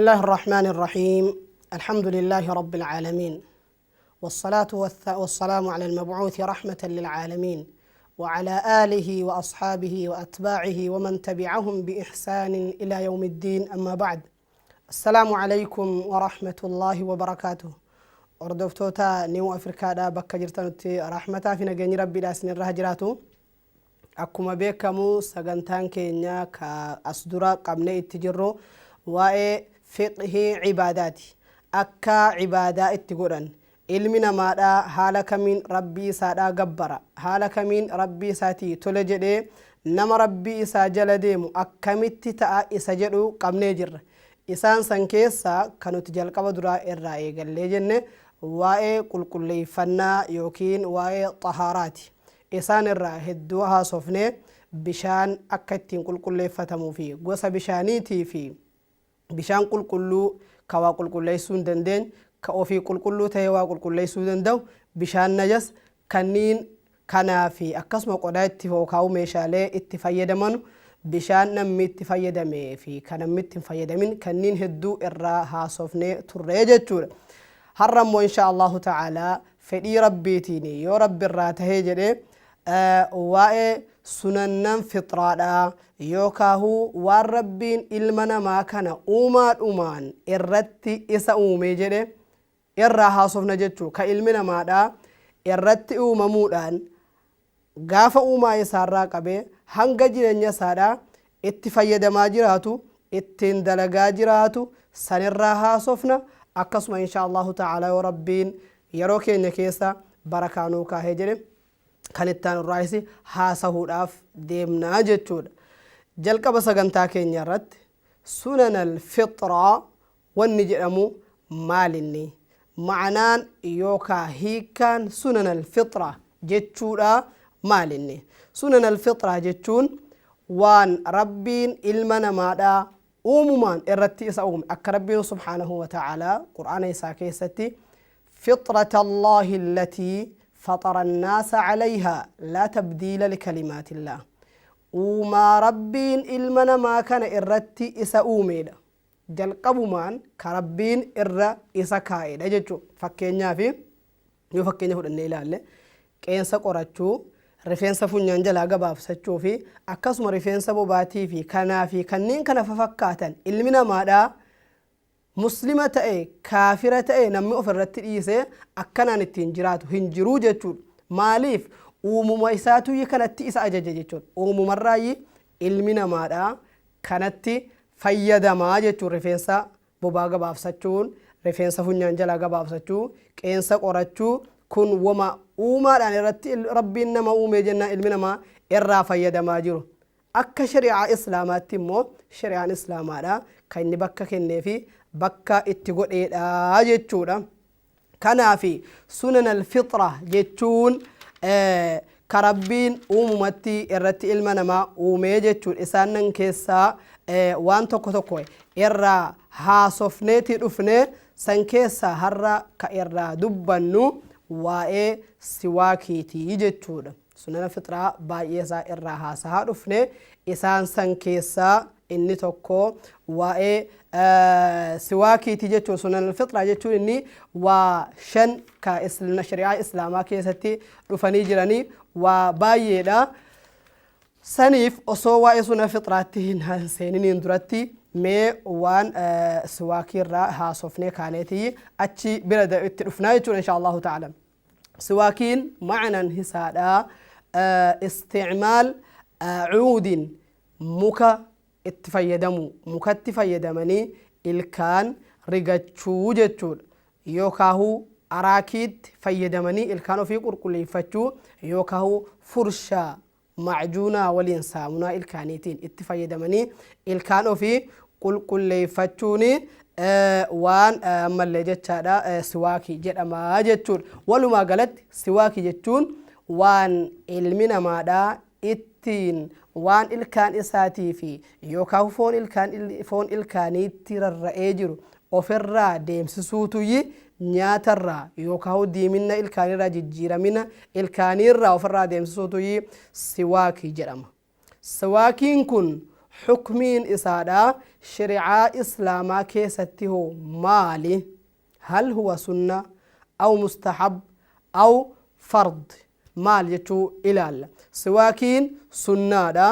الله الرحمن الرحيم. الحمد لله رب العالمين، والصلاة والسلام على المبعوث رحمة للعالمين، وعلى آله وأصحابه وأتباعه ومن تبعهم بإحسان إلى يوم الدين. أما بعد، السلام عليكم ورحمة الله وبركاته. أردفتوتا نيو أفريكا دا بكا جرتانوتي رحمة في نجاني ربي داسن الرهجراتو. أكما بيكامو سغنتان كينيا كأصدرا قبني اتجرو وإي فقه عباداتي أكا عبادة اتقرن علمنا مادا حالك من ربي سادا قبرا حالك من ربي ساتي تلجده نما ربي إسا جلديمو أكامت تاء إسا جدو قبني جر إسان سنكيسا كانوا تجال قبضرا إرائي قال لي جنة وإي قل فنا يوكين وإي طهاراتي إسان الرأي هدوها صفني بشان أكتين قل فتمو فيه قوسا بشانيتي فيه بشان قل كوا قل ليسون دندين كأوفي قل تيوا قل ليسون دندو بشان نجس كنين كنا في أكسم قدات فوقاو ميشالي اتفايدمن بشان نمي اتفايدمي في كنمي اتفايدمين كنين هدو إرا هاسوفني تريجتور حرم إن شاء الله تعالى فدي ربيتيني يو رب الراته جدي وائي سننن فطرادا يوكاهو والربين إلمنا ما كان أمان إرتي إسا أومي جدي إرها حاصفنا جدتو كإلمنا ما دا إرتي أوممودان غاف أوما يسارا قبي هنگا جرن يسارا اتفايد ما جراتو اتندلقا جراتو سنرها حاصفنا أكسما إن شاء الله تعالى وربين يروكي نكيسا بركانو كاهي جدي كانتان الرئيسي حاسهو داف ديمنا جدتو جلق بسغنتا كينيا رت سنن الفطرة والنجرمو مالني معنان يوكا هيكان سنن الفطرة جتشودا مالني سنن الفطرة جتشون وان ربين إلمنا مادا أممان الرتيس أوم أكربين سبحانه وتعالى قرآن يساكي ستي فطرة الله التي فطر الناس عليها لا تبديل لكلمات الله وما ربين إلمنا ما كان إرتي إسا أوميدا جلقبو مان كربين إرى إسا كايدا جتشو فكينيا في يو فكينيا هو النيلة كينسا قراتشو رفينسا فنيان جلا قباف سچو في أكاسم رفينسا بوباتي في كنا في كنين كنا ففكاتا إلمنا مادا مسلمة تأي كافرة تأي نمي أفرت إيسي أكنا نتنجراتو هنجرو جتشو ماليف ومميساتو يكنت إسا أجج جتشو وممرأي إلمنا مادا كانت فيدا ما جتشو رفينسا بوباقا بافساتشون رفينسا فنيان جلا قبافساتشو كينسا قراتشو كن وما وما ربي إنما أومي جنة إلمنا ما إرى فيدا ما جرو أكا شريعة إسلامات تمو شريعة إسلامات كاين بكا كني في بكا اتقود جتشونا كان في سنن الفطرة جتشون كربين أمومتي إرتي إلمنما أومي جتشون إسانن كيسا وان توكو توكوي إرى هاسوفنيتي رفني سن كيسا هرى كإرى دبنو وإي سواكيتي جتشونا سنن الفطرة بايسا إرى هاسا رفني إسان سن كيسا إني توكو وإي سواكي تجتو سنن الفطرة جتو إني وشن كإسلام شريعة إسلاما كيستي رفني جراني وبايدا سنيف أصوى سنن فطراتهن هنسينين دراتي مي وان سواكي را هاسوفني كانتي أتشي برد اترفنا جتو إن شاء الله تعالى سواكين معنى هسادا استعمال عود مكا اتفايدمو مكتفايدمني الكان رجتشو جتشول يوكاهو أراكيد فايدمني الكانو في قرقلي فتشو يوكاهو فرشا معجونة والإنسامنا الكانيتين اتفايدمني الكانو في قرقلي فتشوني وان مالي جتشادا سواكي جت أما جتشول ولو ما قالت سواكي جتشون وان المنا مادا اتين وان الكان إساتي في يوكاو فون الكاني ترى جرو أفرا ديم سوتوي نياترا يوكاو ديمنا الكاني راجي جيرامنا الكاني را أفرا ديم سوتوي سواكي جرام سواكين كن حكمين إسادا شريعة إسلاما كيسته مالي هل هو سنة أو مستحب أو فرض مال يتو إلال سواكين سنة دا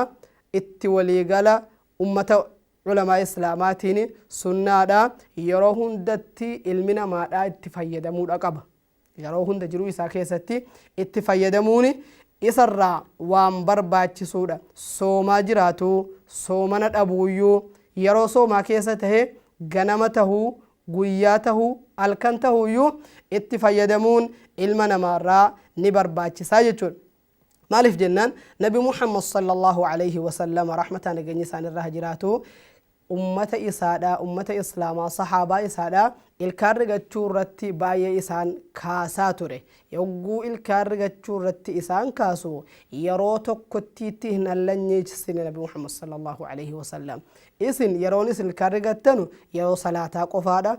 اتولي قال أمة علماء إسلاماتين سنة دا يروهن دتي علمنا ما دا اتفايدمون أقبه يروهن دا جروي ساكيستي اتفايدموني إسرع وان برباچسودا سوما جراتو سوما ندابويو يرو سوما كيسته غنمته غياته الكنته يو اتفايدمون علمنا مرا نبرباچسا جچون مالف جنان نبي محمد صلى الله عليه وسلم رحمة نجني سان الرهجراتو أمة إسادا أمة إسلام صحابة إسادا الكارجة تورتي باي إسان كاساتوري يوجو الكارجة تورتي إسان كاسو يروتو كتيتهن اللنيج سن نبي محمد صلى الله عليه وسلم إسن يرونيس الكارجة تنو يرو صلاة قفادا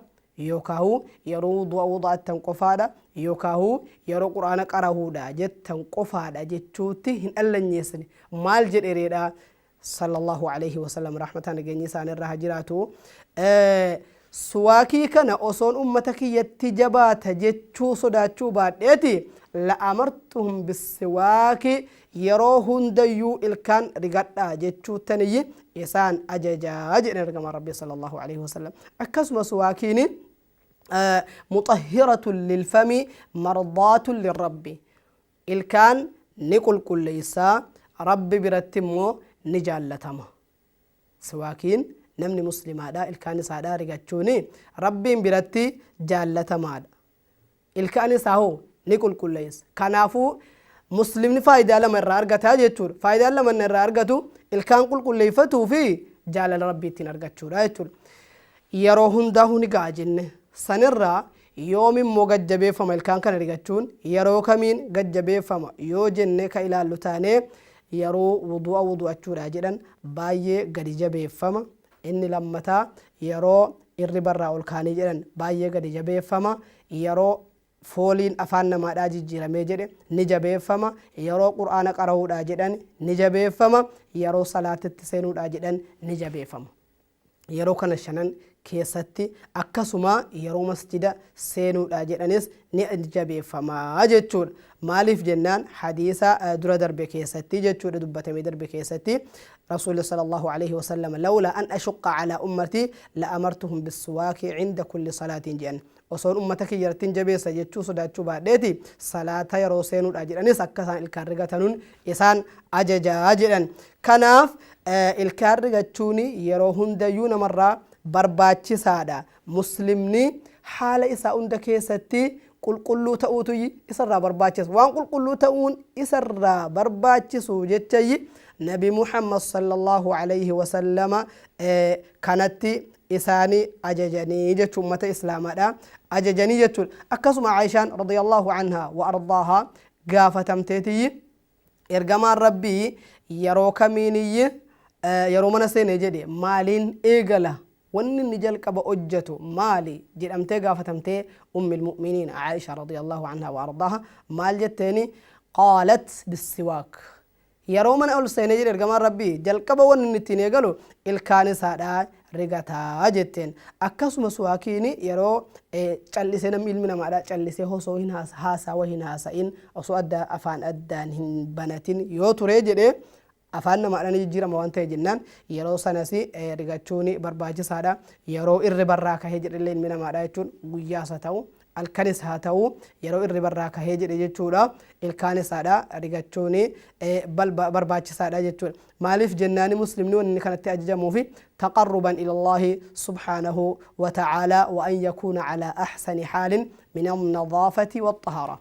يوكاهو يرو وضوء قفادا يوكاهو يرو قرآن قراهودا جتن قفادا جتوتهن اللنيسن مال جريدا صلى الله عليه وسلم رحمة نجني سان الرهجراتو سواكي كان أصون أمتك يتجبات جتشو صداتشو بعدتي لأمرتهم بالسواك يروهن ديو الكان رجعتا جتشو تني إسان أجاج نرجم ربي صلى الله عليه وسلم أكسم سواكيني مطهرة للفم مرضات للرب الكان نقول كل إسا ربي برتمو نجالتما سواكين نمني مسلم هذا الكانس هذا رجعتشوني ربي برتي جالتما الكانس هو نقول كل إس كنافو مسلم فايدة لما الرارجة جتور فايدة لما الرارجة الكان كل يفتو في جال ربي تنرجعتشور جتور يروهن ده نجاجن سنرا يوم موججبه فما الكان كان رجعتشون يرو كمين ججبه فما يوجن كإلى اللتاني يرو وضوء أشورا جدا باية غريجة بيفما إن لمتا يرو الربرة والكاني جدا باية غريجة بيفما يرو فولين أفان ما داجي جرا ميجري نجا بيفما يرو قرآن قرأه دا جدا نجا بيفما يرو صلاة التسينو دا جدا نجا بيفما يرو كان شنن كيستي أكسما يرو مسجد سينو دا جدانيس نجا بيفما جتشور مالف جنان حديثة درا درب كيستي جتشور دبتمي درب كيستي رسول صلى الله عليه وسلم لولا أن أشق على أمتي لأمرتهم بالسواك عند كل صلاة جن وصون أمتك يرتين جبيسة جتشو صداتشو بعدتي صلاة يرو سينو دا جدانيس أكسان الكارغتانون إسان أججا جدان كناف الكارغتشوني يرو هنديون مرة barbaachisaadha muslimni haala isaa hunda keessatti qulqulluu ta'uutu isarraa barbaachisa waan qulqulluu ta'uun isarraa barbaachisu jechayi nabi muhammad sallallahu alayhi wasallam kanatti isaani ajajanii jechuu ummata islaamaadha ajajanii jechuun akkasuma aishaan radiyallahu anha wa ardaaha gaafatamteeti ergamaan rabbii yeroo kamiiniyyi yeroo mana seenee jedhe maaliin eegala ون النجال كبا أجته مالي جد أمتى قافتمتى أم المؤمنين عائشة رضي الله عنها وأرضاها مال جتني قالت بالسواك يرو من أول سنة جد إرجمان ربي جل كبا ون النتيني قالوا الكانس هذا رجعتا جتين أكسم سواكيني يرو جل سنة ميل من ما جل سه سوين هاسا وهين هاسين أو أدى أفان أدان هن بناتين يوتوري جده أفان ما أنا يجرا موانته جنان يرو سناسي رجعتوني برباجسادا يرو إربراك هجر اللين من ما رايتون وياسة تاو الكنيس هاتاو يرو إربراك هجر يجتورا الكنيس هذا رجعتوني بل برباجسادا يجتور مالف جنان مسلمون إن كانت تأججمو في تقربا إلى الله سبحانه وتعالى وأن يكون على أحسن حال من النظافة والطهارة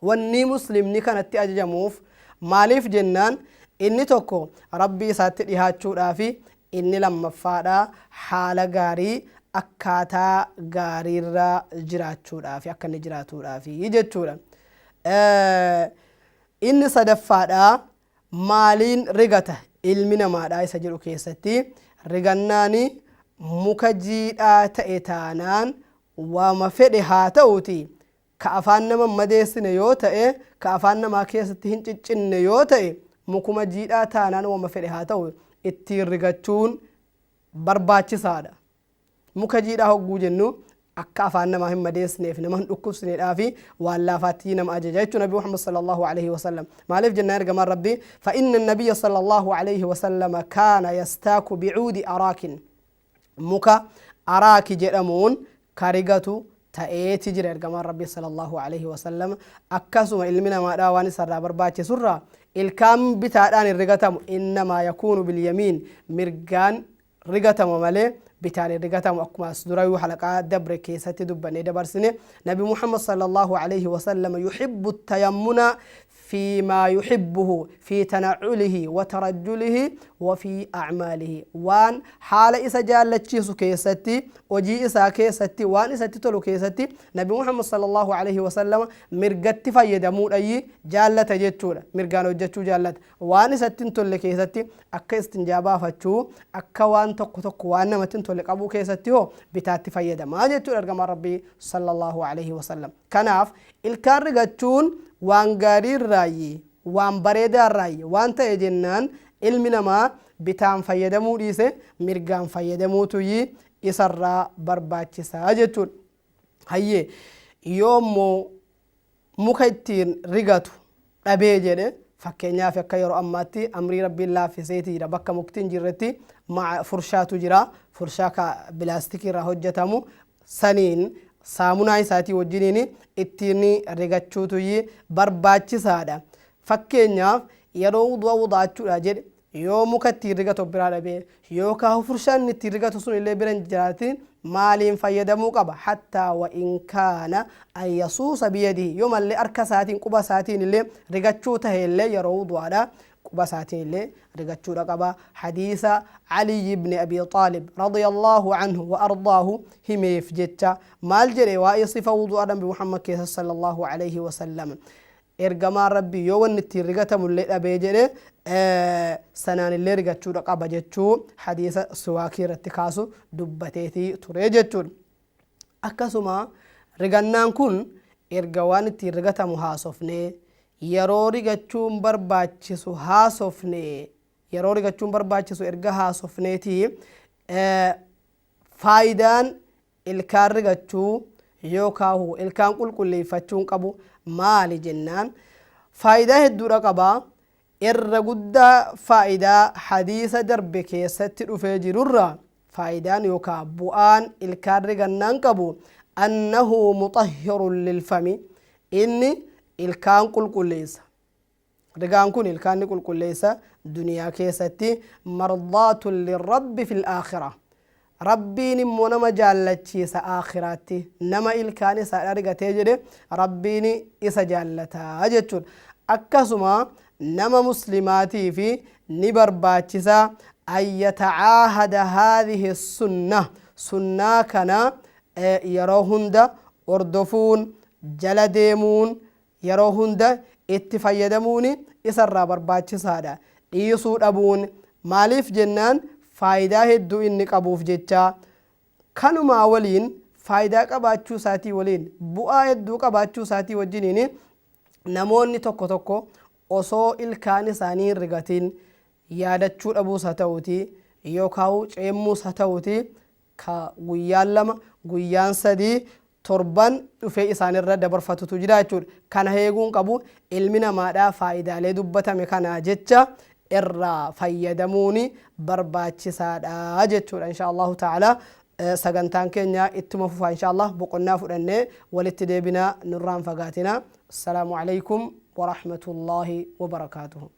واني مسلم كانت تأججمو مالف جنان inni tokko rabbii isaatti dhihaachuudhaa fi inni lammaffaadha haala gaarii akkaataa gaariirra jiraachuudhaa fi akka inni jiraatuudhaa fi jechuudha inni sadaffaadha maaliin rigata ilmi namaadha isa jedhu keessatti rigannaani muka jiidhaa ta'e taanaan waama fedhe haa ta'uuti ka afaan nama madeessine yoo ta'e ka afaan namaa keessatti hin ciccinne yoo ta'e mukuma jiidhaa taanaan wama fedhe haa ta'u ittiin rigachuun barbaachisaadha. Muka jiidhaa hogguu jennu akka afaan namaa hin madeessineef nama hin dhukkubsineedhaa fi waan laafaatti nama ajaja jechuudha Nabi Muhammad sallallahu alaihi wasallam. Maaliif jennaan ergamaan Rabbii fa inna nabiyya sallallahu alaihi wasallam kaana yastaaku bicuudi araakin, muka araaki jedhamuun ka rigatu ta'eeti jira ergamaan Rabbii sallallahu alaihi wasallam. Akkasuma ilmi namaadhaa waan isarraa barbaachisurraa ilkaan bitaadhaan hin rigatamu, innamaa yakuunu bilyamiin, mirgaan rigatamu malee bitaan rigatamu. Akkuma as dura halaqaa dabre keessatti dubbannee dabarsine Nabi Muhammad sallallahu alaihi wasallam yuhibbu tayammuna فيما يحبه في تنعله وترجله وفي أعماله. وان حال إسا جالتشيسو كيستي وجي إسا كيستي وان إسا تتلو كيستي نبي محمد صلى الله عليه وسلم مرقت فيدمون أي جالة جتشولا مرقانو جتشو جالة وان إسا تنتل كيستي أكا استنجابا فتشو أكا وان تقو وان ما تنتل أبو كيستي هو بتات فيدم ما جتشو أرقم ربي صلى الله عليه وسلم كناف الكار رقتشون waan gaarii irraayi waan bareedaa irraayi waan ta'e jennaan ilmi namaa bitaan fayyadamuu dhiise mirgaan fayyadamuutu isarraa barbaachisaa jechuudha. Hayyee yoommoo muka ittiin rigatu dhabee jedhe fakkeenyaaf akka yeroo ammaatti amrii rabbiin laaffiseeti jira. Bakka muktiin jirretti furshaatu jira. Furshaa ka pilaastikii irraa hojjetamu saniin saamunaa isaatii wajjiniin ittiin rigachuutu barbaachisaadha. Fakkeenyaaf yeroo wudu'achuudha jedhe yoo muka ittiin rigatu biraa dhabee yookaan furshaan ittiin rigatu sun illee bira hin jiraatin maaliin fayyadamuu qaba? Hattaa wa in kaana an yasuusa biyadihi, yoo mallee harka isaatiin quba isaatiin illee rigachuu tahe illee yeroo wudu'aadha quba isaatiin illee rigachuudha qaba. Hadiisa علي بن أبي طالب رضي الله عنه وأرضاه هميف جتا مال جري وإصف وضوء آدم بمحمد صلى الله عليه وسلم إرجما ربي يوم نتيرجته من اللي أبي جري سنان اللي رجتشو رقابة جتشو حديث سواكي رتكاسو دبتيتي تريجتشو أكسما رجنان كن إرجوان نتيرجته محاسفني yeroo rigachuun barbaachisu haasofne yeroo rigachuun barbaachisu erga haasofneeti faayidaan ilkaan rigachuu yookaan ilkaan qulqulleeffachuun qabu maali jennaan faayidaa hedduudha qaba. Irra guddaa faayidaa hadiisa darbe keessatti dhufee jirurra faayidaan yookaan bu'aan ilkaan rigannaan qabu annahu mutahhirun lilfami, inni ilkaan qulqulleessa. Rigaan kun ilkaanni qulqulleessa duniyaa keessatti mardaatun lirabbi fil aakhira, rabbiin immoo nama jaallachiisa aakhiraatti. Nama ilkaan isaa rigatee jedhe rabbiin isa jaallataa jechuudha. Akkasuma nama muslimaatii fi ni barbaachisa an yatacaahada haadhihi sunna, sunnaa kana yeroo hunda ordofuun jala deemuun yeroo hunda itti fayyadamuun isarraa barbaachisaadha. Dhiisuu dhabuun maaliif jennaan faayidaa hedduu inni qabuuf jecha kanumaa waliin faayidaa qabaachuu isaatii waliin bu'aa hedduu qabaachuu isaatii wajjiniin namoonni tokko tokko osoo ilkaan isaanii rigatiin yaadachuu dhabuus haa ta'uuti yookaan ceemmuus haa ta'uuti ka guyyaan lama guyyaan sadii torban dhufee isaanirra dabarfatutu jira jechuudha. Kana heeguun qabu ilmi namaadhaa faayidaalee dubbatame kana jecha irraa fayyadamuun barbaachisaadha jechuudha. Inshaallahu ta'ala sagantaan keenya ittuma fufaa inshaallah boqonnaa fudhannee walitti deebinaa nurraan fagaatina. Assalaamu alaykum wa rahmatullahi wa barakaatuhu.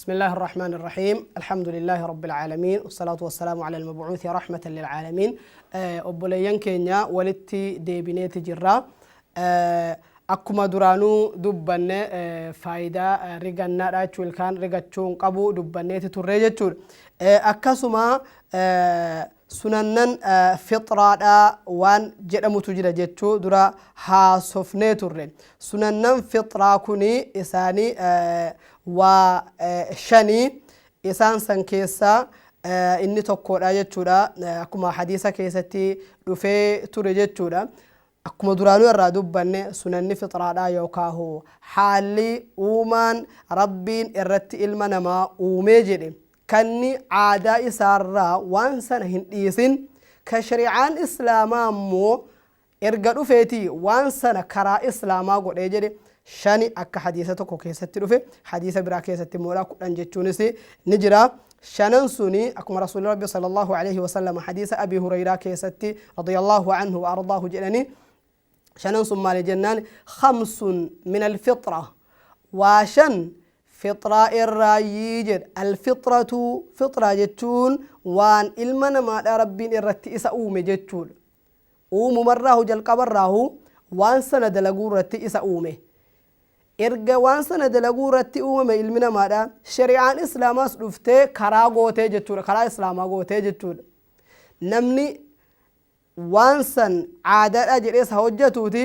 بسم الله الرحمن الرحيم. الحمد لله رب العالمين والصلاة والسلام على المبعوث رحمة للعالمين. أبوليان كينيا ولتي ديبينيتي جرا akkuma duraanuu dubbanne faayidaa rigannaadha jechuun ilkaan rigachuun qabu dubbanneeti turre jechuudha. Akkasuma sunannan fixraadha waan jedhamutu jira jechuu dura haasofnee turre. Sunannan fixraa kuni isaanii waa shanii isaan san keessaa inni tokkodha jechuudha. Akkuma hadiisa keessatti dhufee ture jechuudha. Akkuma duraanuu irraa dubbanne sunanni fixraadha yookaan haalli uumaan rabbiin irratti ilma namaa uumee jedhe kanni aadaa isaarraa waan sana hin dhiisin ka shari'aan islaamaa immoo erga dhufeeti waan sana karaa islaamaa godhee jedhe shani akka hadiisa tokko keessatti dhufe hadiisa biraa keessatti immoo 10 jechuunis ni jira. shanan suni akkuma rasuulli rabbi sallallahu alaihi wasallam hadiisa abi hurayraa keessatti radiyallahu anhu wa ardaahu jedhani shanan sun maali jennaan 5 min alfitra waa shan fixraa irraayyii jedha. Alfixratu fixraa jechuun waan ilma namaadha rabbiin irratti isa uume jechuudha. Uumumarraahu jalqabarraahu waan sana dalaguu irratti isa uume. Erga waan sana dalaguu irratti uumame ilmi namaadha shari'aan islaamaas dhuftee karaa gootee jechuudha. Karaa islaamaa gootee jechuudha. Namni waan san aadaadha jedhee isa hojjetuuti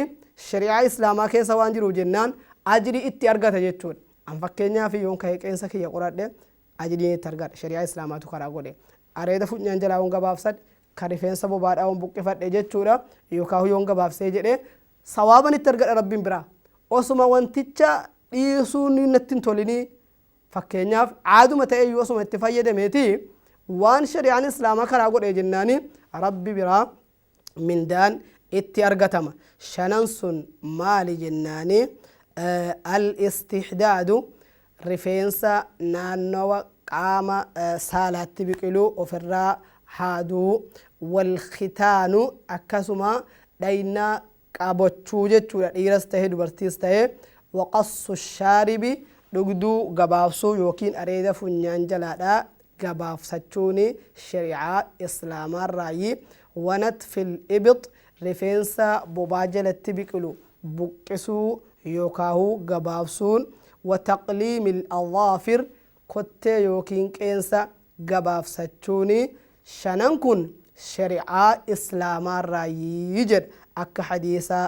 shari'aa islaamaa keessa waan jiru jennaan ajrii itti argata jechuudha. An fakkeenyaaf yoon ka'ee qeensa kiyya qoradhe ajriin itti argadha shari'aa islaamaatu karaa godhe. Areeda funyaan jalaa yoon gabaabsadhe ka rifeensa bobaadhaa yoon buqqifadhe jechuudha yookaan yoon gabaabsee jedhee sawaaban itti argadha rabbiin biraa. Osuma wanticha dhiisuun natti hin tolinii fakkeenyaaf aaduma ta'e osuma itti fayyadameeti waan shari'aan islaamaa karaa godhe jennaani rabbi biraa mindaan itti argatama. shanan sun maali jennaani al-istihdaadu rifeensa naannawa qaama saalaatti biqilu ofirraa haaduu walkhitaanu akkasuma dhaynaa qabachuu jechuudha dhiiras ta'e dubartiis ta'e waqassu shaaribi dhugduu gabaabsuu yookiin areeda funyaan jalaadha gabaabsachuun shari'aa islaamaarraayi wanatfil ibid rifeensa bobaa jalatti biqilu buqqisuu yookaahu gabaabsuun wataqliimil adhaafir kottee yookiin qeensa gabaabsachuun shanan kun shari'aa islaamaarraayi jedha akka hadiisa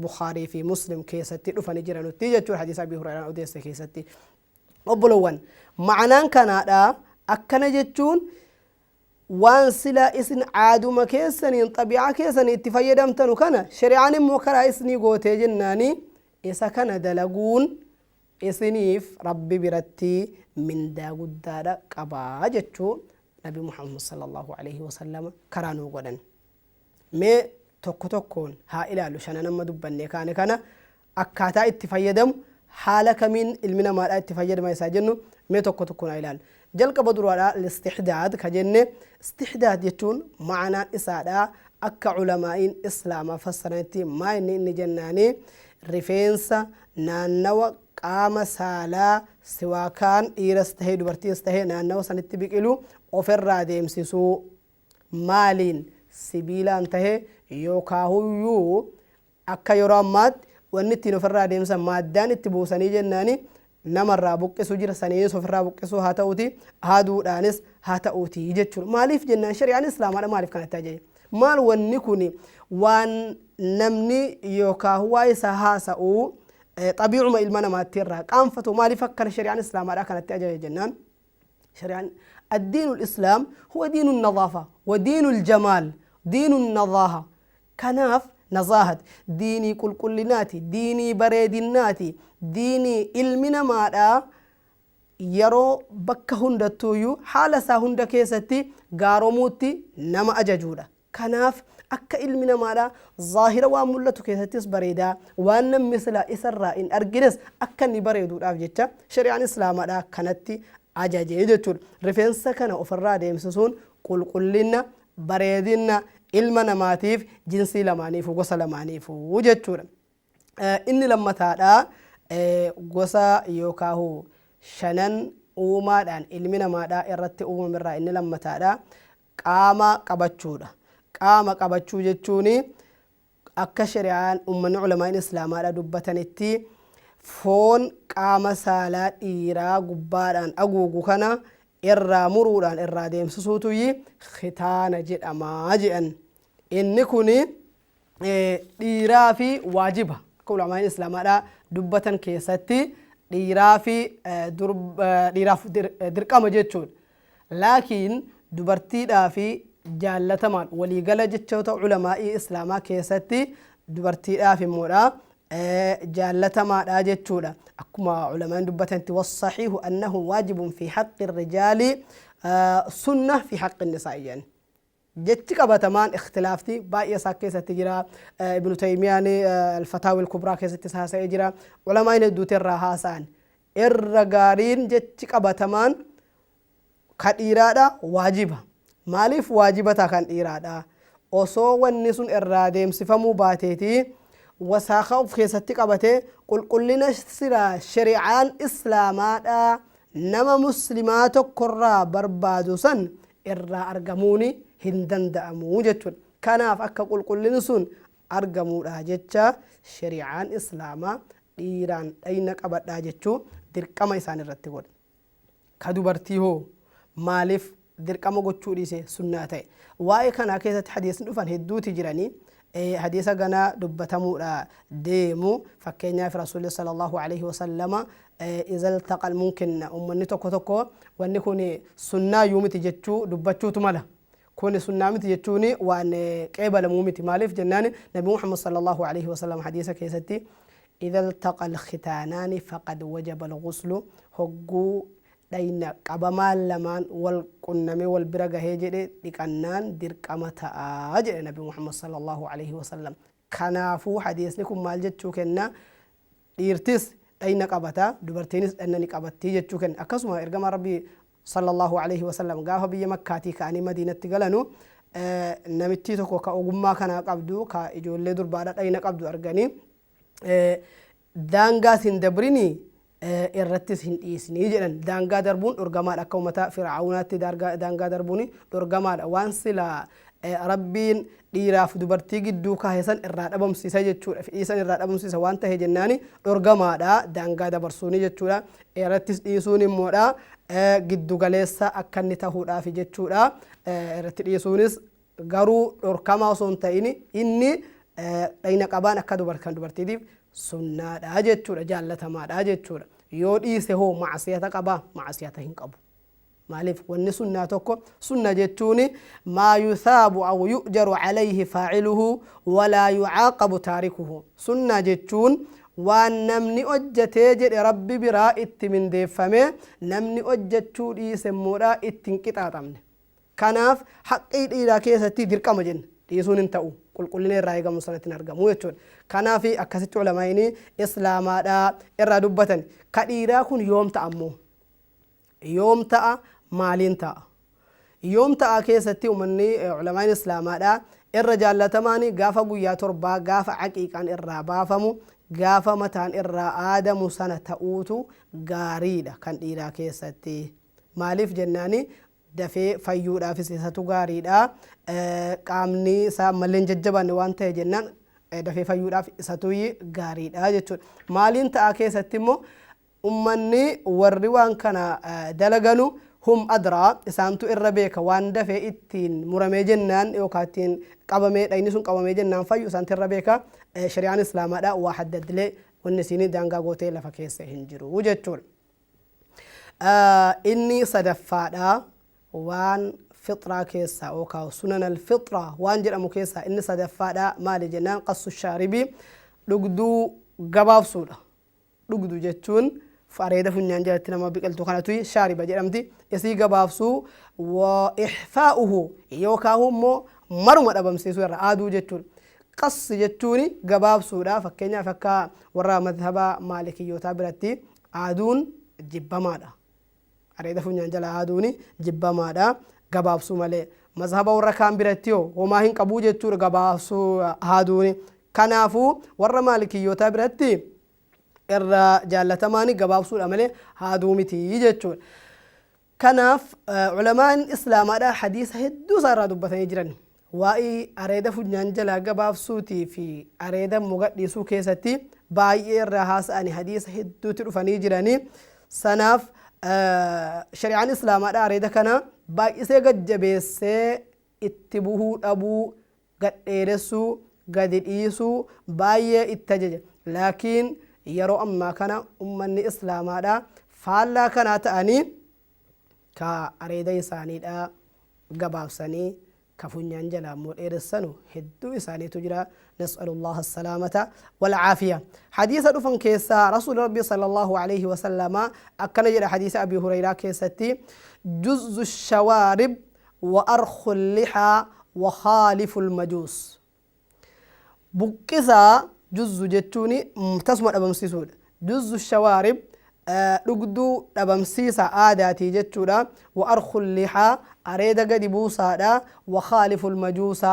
Bukhaarii fi Muslim keessatti dhufanii jiranutti jechuudha. Hadiisa Abii Hurayraan odeesse keessatti obbolowwan ma'anaan kanaadha. Akkana jechuun waan sila isin aaduma keessaniin xabi'aa keessanii itti fayyadamtanu kana shari'aan immoo karaa isinii gootee jennaani isa kana dalaguun isiniif rabbi biratti mindaa guddaadha qabaa jechuu nabi Muhammad sallallahu alaihi wasallam karaa nuu godhan. Mee tokko tokkoon haa ilaallu shanan amma dubbanne kaane kana akkaataa itti fayyadamu haala kamiin ilmi namaadha itti fayyadama isaa jennu mee tokko tokkoon haa ilaallu. jalqaba duraadha al-istihdaad ka jenne istihdaad jechuun ma'anaan isaadha akka ulamaa'iin islaamaa fassaranitti maa inni jennaani rifeensa naannawa qaama saalaa siwaakaan dhiiras tahee dubartiis tahee naannawa sanitti biqilu ofirraa deemsisuu maaliin sibiilaan tahee yookaahuyyuu akka yeroo ammaatti wanni ittiin ofirraa deemsan maaddaan itti buusanii jennaani namarraa buqqisuu jira saniinis ofirraa buqqisuu haa ta'uuti haaduudhaanis haa ta'uuti jechuudha. Maaliif jennaan shari'aan islaamaadha maaliif kanatti ajaje maal wanni kun waan namni yookaan waa isa haasa'uu xabiicuma ilma namaatti irraa qaanfatu maaliif akkana shari'aan islaamaadha kanatti ajaje jennaan shari'aan الدين الإسلام هو دين النظافة ودين الجمال دين النظاهة كناف نزاهة ديني كل ناتي ديني بريدناتي ديني علمنا ماذا يرو بك هندتويو حالة هند كيستي غاروموتي نما أججودا كناف أكا علمنا ماذا ظاهرة وملتو كيستيس بريدا وأن مثل إسراء إن أرجنس أكا نبريدو أفجتا شريعة الإسلام ماذا كانت أجاجي جتور رفنسا كان أفراد يمسسون كل لنا بريدنا علم نماتيف جنسي لمانيف وقصة لمانيف وجتور إني لما تادا قصة يوكاهو شنن uumaadhaan ilmi namaadhaa irratti uumamirraa inni lammataa qaama qabachuu jechuu akka shari'aan ummanni ulamaan islaamaadha dubbatanitti foon qaama saalaa dhiiraa gubbaadhaan aguugu kana irraa muruudhaan irraa deemsisuutu khitaana jedhamaa jedhan. Inni kuni dhiiraa fi waajiba akka ulamaan islaamaadha dubbatan keessatti dhiiraaf dirqama jechuudha. Laakiin dubartiidhaaf jaallatamaan waliigala jechoota ulamaa'ii islaamaa keessatti dubartiidhaaf immoodha jaallatamaadha jechuudha. Akkuma ulamaan dubbatanitti wassahiihu annahu waajibun fi haqqi rijaali sunna fi haqqi nisaa'i. jechi qabatamaan ikhtilaafti baay'ee isaa keessatti jira. Ibnu Taymiyaan al-Fataawi al-Kubraa keessatti haasa'ee jira. Ulamaan hedduutu irraa haasa'an. Irra gaariin jechi qabatamaan ka dhiiraadha waajiba. Maaliif waajiba ta'a kan dhiiraadha? Osoo wanni sun irraa deemsifamuu baateeti wasaaqa of keessatti qabatee qulqullina siraa shari'aan islaamaadha nama muslimaa tokkorraa barbaadu san irraa argamuuni hin danda'amu jechuudha. Kanaaf akka qulqullinni sun argamuudha jecha shari'aan islaamaa dhiiraan dhayna qabadhaa jechuu dirqama isaan irratti godhe. Ka dubartii hoo maaliif dirqama gochuu dhiise sunnaa ta'e? Waa'ee kanaa keessatti hadiisni dhufan hedduuti jiranii. Hadiisa ganaa dubbatamuudha deemu fakkeenyaaf rasuulli sallallahu alaihi wasallama iza iltaqa almunkinna ummanni tokko tokko wanni kun sunnaa yuumiti jechuu dubbachuutu mala. Kun sunnaa miti jechuun waan qeebalamuu miti. Maaliif jennaan nabi Muhammad sallallahu alaihi wasallam hadiisa keessatti iza iltaqa alkhitaanaani faqad wajaba alghuslu hogguu dhayna qabamaan lamaan wal qunname wal bira gahee jedhe dhiqannaan dirqama ta'a jedhe nabi Muhammad sallallahu alaihi wasallam. Kanaafuu hadiisni kun maal jechuu kenna? Dhiirtis dhayna qabata dubartiinis dhayna ni qabatti jechuu kenna. Akkasuma ergama rabbii sallallahu alaihi wasallam gaafa biyya makkaatii ka'anii madiinatti galanu namittii tokko ka ogummaa kana qabdu ka ijoollee durbaadha dhayna qabdu arganii daangaas hin dabrini irrattis hin dhiisnii jedhan. Daangaa darbuun dhorgamaadha. Akka uummata fir'aawunaatti daangaa darbuun dhorgamaadha. Waan silaa rabbiin dhiiraaf dubartii gidduu kaahesan irraa dhabamsiisa jechuudha. Dhiisan irraa dhabamsiisa waan ta'e jennaani dhorgamaadha daangaa dabarsuuni jechuudha. Irrattis dhiisuun immoodha giddu galeessa akka inni ta'uudhaaf jechuudha. Irratti dhiisuunis garuu dhorkamaa osoo hin ta'in inni dhayna qabaan akka dubartiitiif sunnaadha jechuudha, jaallatamaadha jechuudha. Yoo dhiise hoo macsiyata qabaa? Macsiyata hin qabu. Maaliif wanni sunnaa tokko sunna jechuun maa yusaabu aw yu'jaru alayhi faaciluhu walaa yucaaqabu taarikuhu. Sunna jechuun waan namni hojjetee jedhe rabbi biraa itti mindeeffame namni hojjechuu dhiise immoodha ittiin qixaaxamne. Kanaaf haqqii dhiiraa keessatti dirqama jenna. Dhiisuun hin ta'u. Qulqullina irraa eegamu sanatti hin argamu jechuudha. Kanaaf akkasitti ulamaa'ini islaamaadha irraa dubbatan. Ka dhiiraa kun yoom ta'a ammoo? Yoom ta'a? Maaliin ta'a? Yoom ta'a keessatti uummanni ulamaa'ini islaamaadha irra jaallatamaani gaafa guyyaa torbaa gaafa aqiiqaan irraa baafamu gaafa mataan irraa aadamu sana ta'uutu gaariidha kan dhiiraa keessatti. Maaliif jennaani dafee fayyuudhaafis isatu gaariidha. Qaamni isaa malee hin jajjabanne waan ta'e jennaan dafee fayyuudhaaf isatu gaariidha jechuudha. Maaliin ta'a keessatti immoo ummanni warri waan kana dalaganu hum adraa isaantu irra beeka waan dafee ittiin muramee jennaan yookaan ittiin qabamee dhayni sun qabamee jennaan fayyu isaantu irra beeka. Shari'aan islaamaadha waa haddadilee wanni isiin daangaa gootee lafa keessa hin jiru jechuudha. Inni sadaffaadha waan fixraa keessaa yookaan sunan al-fixraa waan jedhamu keessaa inni sadaffaadha maali jennaan qassu shaaribii dhugduu gabaabsuudha. Dhugdu jechuun areeda funyaan jalatti nama biqiltuu kanatu shaariba jedhamti. Isii gabaabsuu wa ihfaa'uhu yookaan immoo maruma dhabamsiisuu irra aaduu jechuudha. Qassi jechuun gabaabsuudha. Fakkeenyaaf akka warra madhaba maalikiyyotaa biratti aaduun jibbamaadha. Areeda funyaan jala aaduun jibbamaadha. Gabaabsuu malee mazhaba warra kaan biratti yoo homaa hin qabuu jechuudha gabaabsuu aaduun. Kanaafuu warra maalikiyyotaa biratti irra jaallatamaani gabaabsuudha malee haaduu miti jechuudha. Kanaaf ulamaan islaamaadha hadiisa hedduu isaa irraa dubbatanii jiran. waa'ee areeda funyaan jalaa gabaabsuutii fi areeda mugadhiisuu keessatti baay'ee irraa haasa'anii hadiisa hedduutti dhufanii jiranii sanaaf shari'aan islaamaadha areeda kana baay'isee gajjabeessee itti buhuu dhabuu gadheeressuu gadi dhiisuu baay'ee itti ajaja laakiin yeroo ammaa kana ummanni islaamaadha faallaa kanaa ta'anii ka areeda isaaniidha gabaabsanii ka funyaan jalaa immoo dheeressanu hedduu isaaniitu jira nas'alullaha assalaamata walcaafiya hadiisa dhufan keessaa rasuuli rabbii sala allahu alayhi wasalama akkana jedha hadiisa abii hurayraa keessatti juz'u shawaarib wa arkhu llihaa wa khaalifu lmajuus buqqisaa juz'u jechuuni tasuma dhabamsiisuudha juz'u shawaarib dhugduu dhabamsiisa aadaatii jechuudha wa arkhu llihaa areeda gadi buusaadha wa khaalifu lmajuusa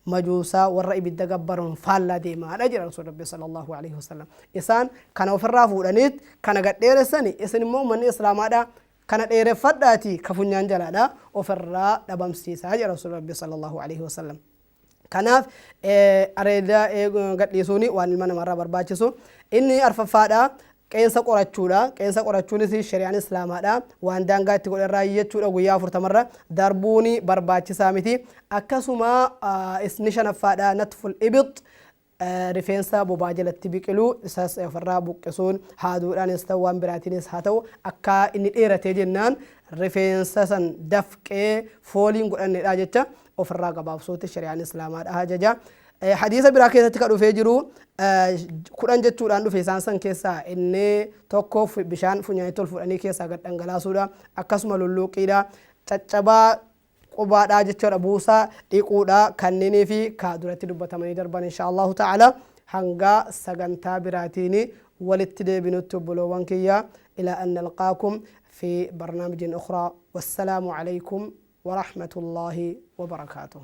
majuusa warra ibidda gabbaruun faallaa deemaadha jedha rasuul rabbi sallallahu alaihi wasallam isaan kana ofirraa fuudhaniit kana gadheeressani isin immoo ummanni islaamaadha kana dheereffadhaati ka funyaan jalaadha ofirraa dhabamsiisaa jedha rasuul rabbi sallallahu alaihi wasallam kanaaf areeda gadhiisuuni waan ilma namarraa barbaachisu inni arfaffaadha qeensa qorachuudha qeensa qorachuunis shari'aan islaamaadha waan daangaa itti godharraa jechuudha guyyaa 40 darbuuni barbaachisaa miti akkasuma isni shanaffaadha natful ibit rifeensa bobaa jalatti biqiluu isas ofirraa buqqisuun haaduudhaanis ta'u waan biraatiinis haa ta'u akka inni dheeratee jennaan rifeensa san dafqee fooliin godhanneedha jecha ofirraa gabaabsuutti shari'aan islaamaadha ajaja hadiisa biraa keessatti ka dhufee jiru kudhan jechuudhaan dhufe isaan san keessaa inni tokko bishaan funyaanitti ol fudhanii keessaa gad dhangalaasuudha akkasuma lulluuqiidha caccabaa qubaadhaa jechuudha buusaa dhiquudha kanneenii fi ka duratti dubbatamanii darban insha Allahu ta'ala hanga sagantaa biraatiini walitti deebinutti obboloowwan kiyya ila an nalqaakum fi barnaamijin ukhraa wassalaamu alaykum wa rahmatullahi wa barakaatuh